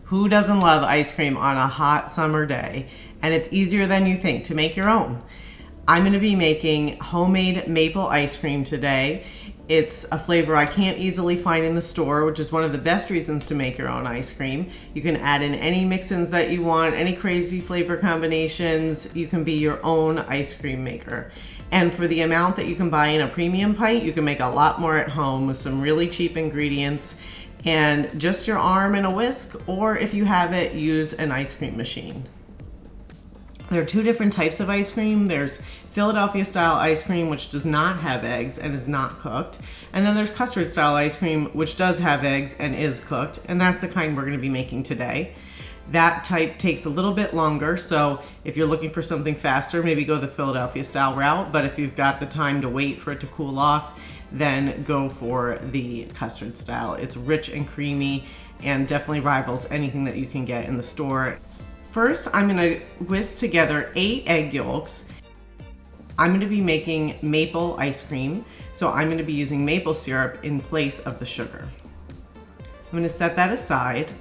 Who doesn't love ice cream on a hot summer day? And it's easier than you think to make your own. I'm gonna be making homemade maple ice cream today. It's a flavor I can't easily find in the store, which is one of the best reasons to make your own ice cream. You can add in any mix-ins that you want, any crazy flavor combinations. You can be your own ice cream maker. And for the amount that you can buy in a premium pint, you can make a lot more at home with some really cheap ingredients and just your arm and a whisk, or if you have it, use an ice cream machine. There are two different types of ice cream. There's Philadelphia style ice cream, which does not have eggs and is not cooked. And then there's custard style ice cream, which does have eggs and is cooked. And that's the kind we're gonna be making today. That type takes a little bit longer. So if you're looking for something faster, maybe go the Philadelphia style route. But if you've got the time to wait for it to cool off, then go for the custard style. It's rich and creamy and definitely rivals anything that you can get in the store. First, I'm gonna whisk together 8 egg yolks. I'm gonna be making maple ice cream, so I'm gonna be using maple syrup in place of the sugar. I'm gonna set that aside,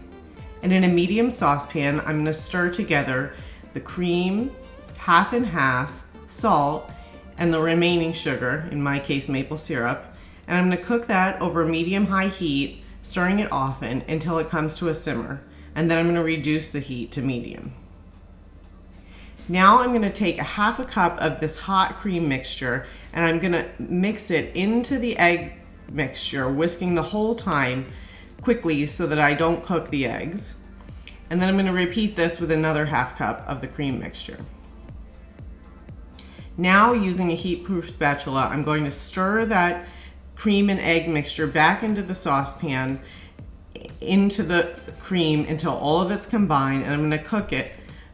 and in a medium saucepan, I'm gonna stir together the cream, half and half, salt, and the remaining sugar, in my case maple syrup, and I'm gonna cook that over medium-high heat, stirring it often until it comes to a simmer, and then I'm gonna reduce the heat to medium. Now I'm gonna take a half a cup of this hot cream mixture and I'm gonna mix it into the egg mixture, whisking the whole time quickly so that I don't cook the eggs. And then I'm gonna repeat this with another half cup of the cream mixture. Now, using a heat-proof spatula, I'm going to stir that cream and egg mixture back into the saucepan, into the cream until all of it's combined, and I'm gonna cook it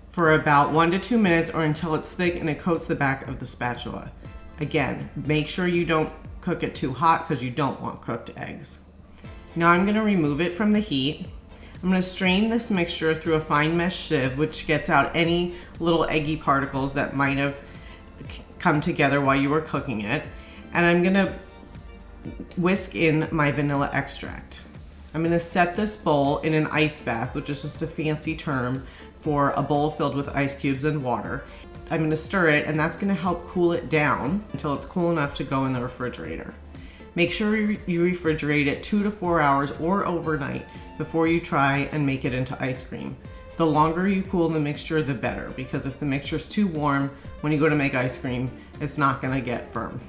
for about 1 to 2 minutes or until it's thick and it coats the back of the spatula. Again, make sure you don't cook it too hot because you don't want cooked eggs. Now I'm gonna remove it from the heat. I'm gonna strain this mixture through a fine mesh sieve, which gets out any little eggy particles that might have come together while you were cooking it. And I'm gonna whisk in my vanilla extract. I'm gonna set this bowl in an ice bath, which is just a fancy term for a bowl filled with ice cubes and water. I'm gonna stir it, and that's gonna help cool it down until it's cool enough to go in the refrigerator. Make sure you refrigerate it 2 to 4 hours or overnight before you try and make it into ice cream. The longer you cool the mixture, the better, because if the mixture's too warm, when you go to make ice cream, it's not gonna get firm.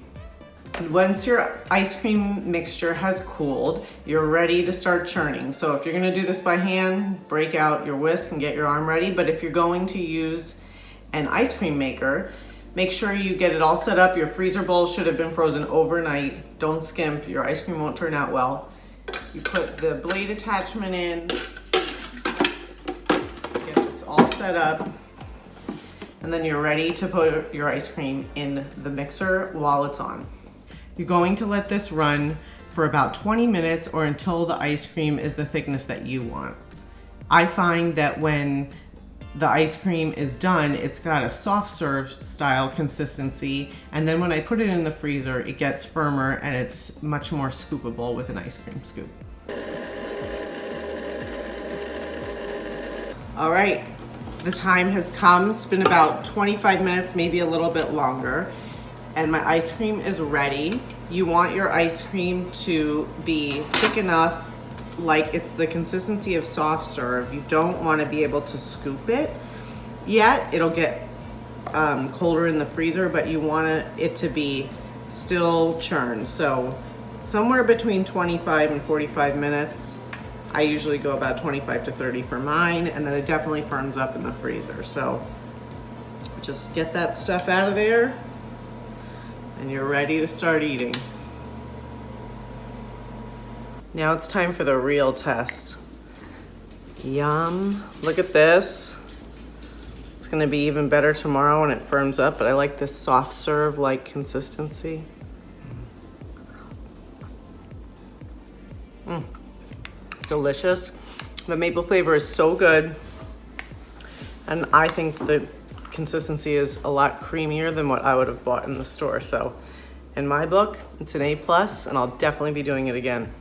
Once your ice cream mixture has cooled, you're ready to start churning. So if you're gonna do this by hand, break out your whisk and get your arm ready. But if you're going to use an ice cream maker, make sure you get it all set up. Your freezer bowl should have been frozen overnight. Don't skimp, your ice cream won't turn out well. You put the blade attachment in, get this all set up, and then you're ready to put your ice cream in the mixer while it's on. You're going to let this run for about 20 minutes or until the ice cream is the thickness that you want. I find that when the ice cream is done, it's got a soft serve style consistency, and then when I put it in the freezer, it gets firmer and it's much more scoopable with an ice cream scoop. All right, the time has come. It's been about 25 minutes, maybe a little bit longer, and my ice cream is ready. You want your ice cream to be thick enough, like it's the consistency of soft serve. You don't want to be able to scoop it yet. It'll get colder in the freezer, but you want it to be still churned. So somewhere between 25 and 45 minutes. I usually go about 25 to 30 for mine, and then it definitely firms up in the freezer. So just get that stuff out of there and you're ready to start eating. Now it's time for the real test. Yum, look at this. It's gonna be even better tomorrow when it firms up, but I like this soft serve-like consistency. Delicious. The maple flavor is so good. And I think the consistency is a lot creamier than what I would have bought in the store. So in my book, it's an A+, and I'll definitely be doing it again.